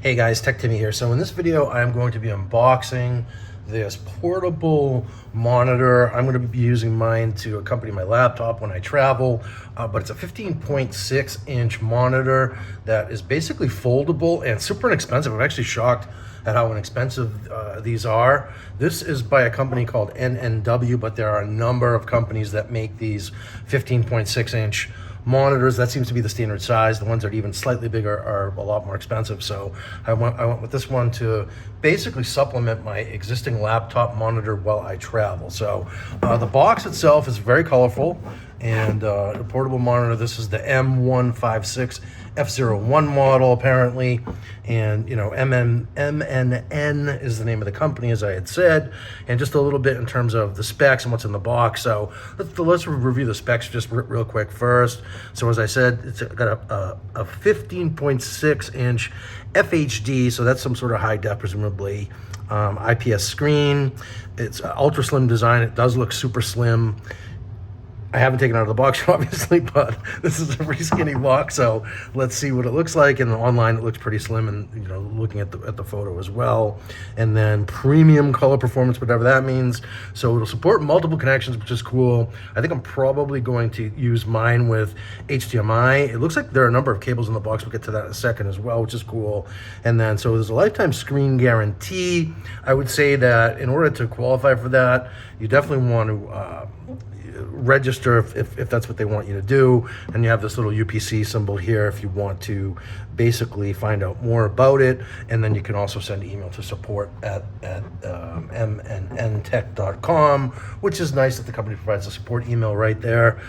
Hey guys, Tech Timmy here. So in this video, I'm going to be unboxing this portable monitor. I'm going to be using mine to accompany my laptop when I travel, but it's a 15.6 inch monitor that is basically foldable and super inexpensive. I'm actually shocked at how inexpensive these are. This is by a company called MNN, but there are a number of companies that make these 15.6 inch monitors. That seems to be the standard size. The ones that are even slightly bigger are a lot more expensive. So I went with this one to basically supplement my existing laptop monitor while I travel. So the box itself is very colorful and a portable monitor. This is the M156 F01 model apparently, and you know, MNN is the name of the company, as I had said, and just a little bit in terms of the specs and what's in the box. So let's review the specs just real quick first. So as I said, it's got a 15.6 inch FHD, so that's some sort of high def, presumably, IPS screen. It's ultra slim design. It does look super slim. I haven't taken it out of the box, obviously, but this is a pretty skinny box, so let's see what it looks like. And online, it looks pretty slim, and you know, looking at the photo as well. And then premium color performance, whatever that means. So it'll support multiple connections, which is cool. I think I'm probably going to use mine with HDMI. It looks like there are a number of cables in the box. We'll get to that in a second as well, which is cool. And then, so there's a lifetime screen guarantee. I would say that in order to qualify for that, you definitely want to register if that's what they want you to do, and you have this little UPC symbol here if you want to basically find out more about it. And then you can also send an email to support at mnntech.com, which is nice that the company provides a support email right there.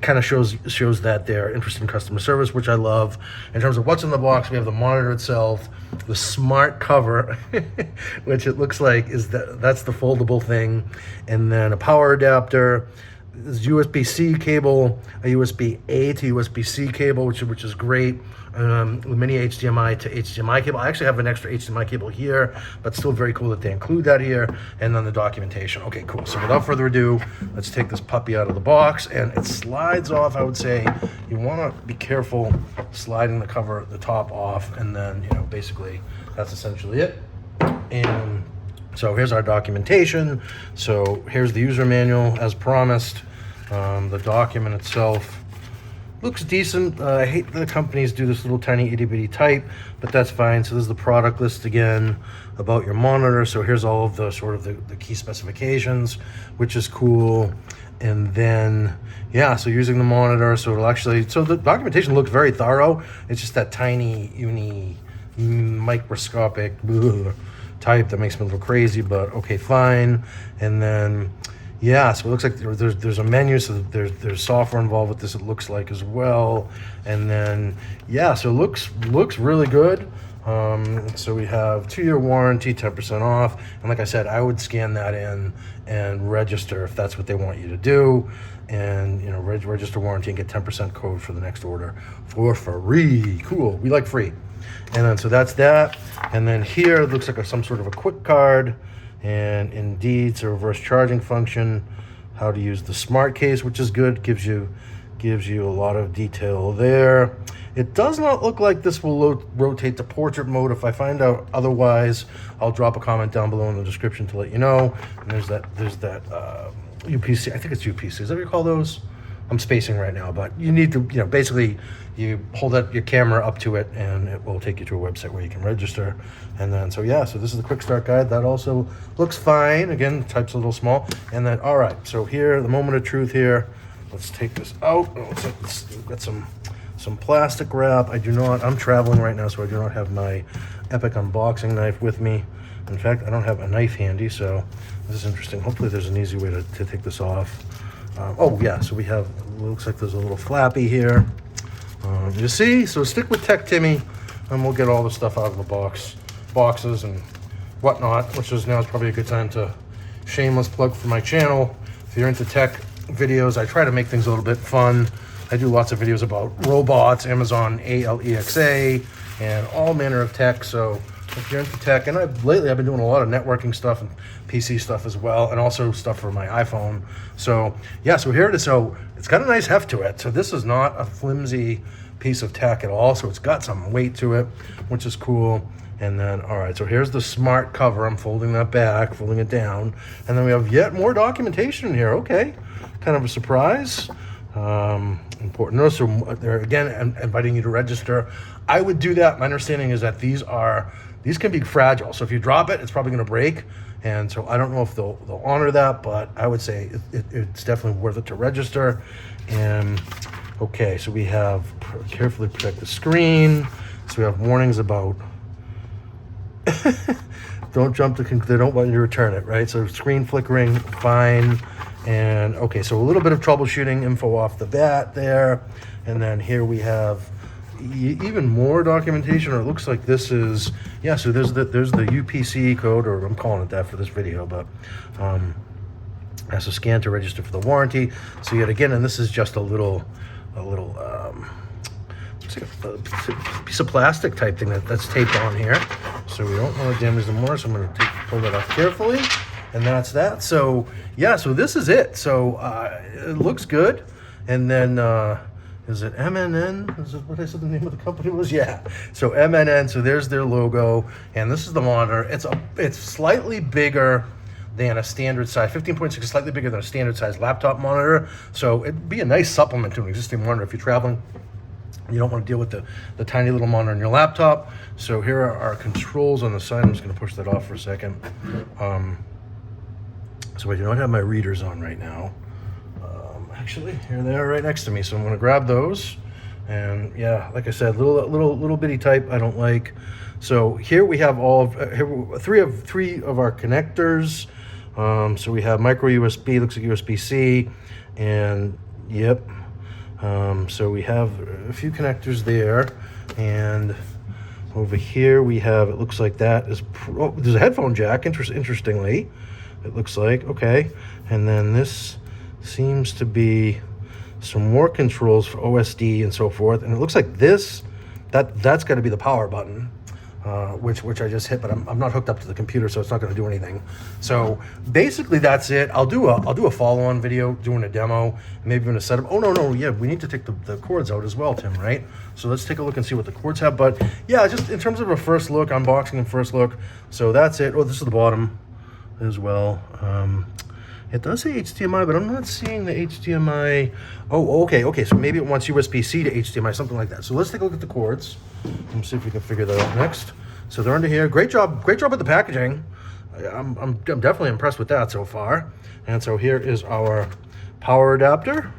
Kind of shows that they're interested in customer service, which I love. In terms of what's in the box, we have the monitor itself, the smart cover, which it looks like is that's the foldable thing, and then a power adapter. This USB-C cable, a USB-A to USB-C cable, which is great. With mini HDMI to HDMI cable. I actually have an extra HDMI cable here, but still very cool that they include that here. And then the documentation. Okay, cool. So without further ado, let's take this puppy out of the box, and it slides off. I would say you want to be careful sliding the cover, the top off, and then, you know, basically that's essentially it. And so here's our documentation. So here's the user manual as promised. The document itself looks decent. I hate that companies do this little tiny itty bitty type, but that's fine. So this is the product list again about your monitor. So here's all of the sort of the key specifications, which is cool. And then, yeah, so using the monitor, so it'll actually, so the documentation looks very thorough. It's just that tiny, microscopic type that makes me a little crazy, but okay, fine. And then, yeah, so it looks like there's a menu, so there's software involved with this, it looks like, as well. And then, yeah, so it looks really good. So we have 2-year warranty, 10% off. And like I said, I would scan that in and register if that's what they want you to do. And, you know, register warranty and get 10% code for the next order for free. Cool, we like free. And then, so that's that. And then here, it looks like some sort of a quick card. And indeed, it's a reverse charging function, how to use the smart case, which is good, gives you a lot of detail there. It does not look like this will rotate to portrait mode. If I find out otherwise, I'll drop a comment down below in the description to let you know. And there's that UPC, I think it's UPC, is that what you call those? I'm spacing right now, but you need to, you know, basically you hold your camera up to it and it will take you to a website where you can register. And then, so yeah, so this is the quick start guide. That also looks fine. Again, type's a little small. And then, all right, so here, the moment of truth here. Let's take this out. Let's get some plastic wrap. I'm traveling right now, so I do not have my Epic unboxing knife with me. In fact, I don't have a knife handy, so this is interesting. Hopefully there's an easy way to take this off. Oh yeah, so we have, looks like there's a little flappy here. You see, so stick with Tech Timmy, and we'll get all the stuff out of the boxes and whatnot, which is now probably a good time to shameless plug for my channel. If you're into tech videos, I try to make things a little bit fun. I do lots of videos about robots, Amazon Alexa, and all manner of tech. So if you're into tech, and lately I've been doing a lot of networking stuff and PC stuff as well, and also stuff for my iPhone. So yeah, so here it is. So it's got a nice heft to it. So this is not a flimsy piece of tech at all. So it's got some weight to it, which is cool. And then, all right, so here's the smart cover. I'm folding that back, folding it down. And then we have yet more documentation in here. Okay, kind of a surprise. Important notice, so they're again inviting you to register. I would do that. My understanding is that these can be fragile. So if you drop it, it's probably going to break. And so I don't know if they'll honor that, but I would say it's definitely worth it to register. And okay, so we have carefully protect the screen. So we have warnings about don't jump to they don't want you to return it, right? So screen flickering, fine. And okay, so a little bit of troubleshooting info off the bat there. And then here we have even more documentation, or it looks like this is, yeah, so there's the UPC code, or I'm calling it that for this video, but has a scan to register for the warranty. So yet again, and this is just a little looks like a piece of plastic type thing that's taped on here. So we don't want to damage the motor, so I'm going to pull that off carefully. And that's that. So yeah, so this is it. So it looks good. And then is it MNN? Is it what I said the name of the company was? Yeah. So MNN. So there's their logo, and this is the monitor. It's slightly bigger than a standard size. 15.6 is slightly bigger than a standard size laptop monitor. So it'd be a nice supplement to an existing monitor if you're traveling. You don't want to deal with the tiny little monitor in your laptop. So here are our controls on the side. I'm just going to push that off for a second. So I do not have my readers on right now. Actually, here they are right next to me. So I'm going to grab those. And yeah, like I said, little bitty type I don't like. So here we have three of our connectors. So we have micro USB, looks like USB-C, and yep. So we have a few connectors there, and over here we have, it looks like that is, there's a headphone jack, interestingly, it looks like, okay. And then this seems to be some more controls for OSD and so forth, and it looks like that's got to be the power button. Which I just hit, but I'm not hooked up to the computer, so it's not going to do anything. So basically that's it. I'll do a follow-on video doing a demo, maybe even a setup. Oh no, yeah, we need to take the cords out as well, Tim, right? So let's take a look and see what the cords have. But yeah, just in terms of a first look, unboxing and first look. So that's it. Oh, this is the bottom as well. It does say HDMI, but I'm not seeing the HDMI. Oh, okay. So maybe it wants USB-C to HDMI, something like that. So let's take a look at the cords and see if we can figure that out next. So they're under here. Great job with the packaging. I'm definitely impressed with that so far. And so here is our power adapter,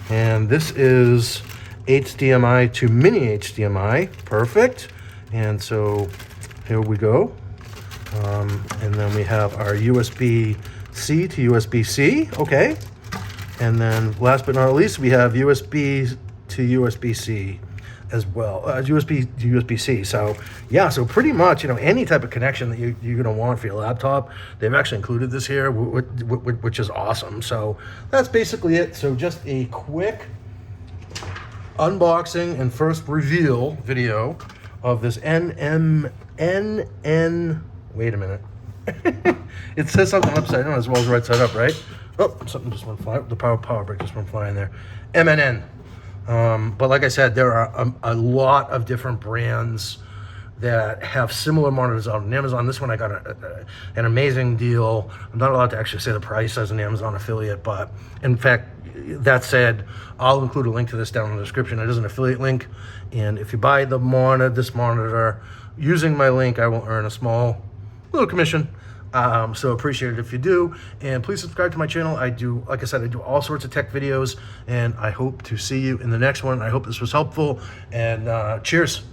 and this is HDMI to mini HDMI. Perfect. And so here we go. And then we have our USB-C to USB-C, okay. And then last but not least, we have USB to USB-C as well, USB to USB-C. So yeah, so pretty much, any type of connection that you're gonna want for your laptop, they've actually included this here, which is awesome. So that's basically it. So just a quick unboxing and first reveal video of this MNN, wait a minute. It says something upside down as well as right side up, right? Oh, something just went flying. The power brick just went flying there. MNN. But like I said, there are a lot of different brands that have similar monitors on Amazon. This one I got an amazing deal. I'm not allowed to actually say the price as an Amazon affiliate, but in fact, that said, I'll include a link to this down in the description. It is an affiliate link, and if you buy this monitor using my link, I will earn a small little commission. So appreciate it if you do, and please subscribe to my channel. Like I said, I do all sorts of tech videos, and I hope to see you in the next one. I hope this was helpful, and cheers.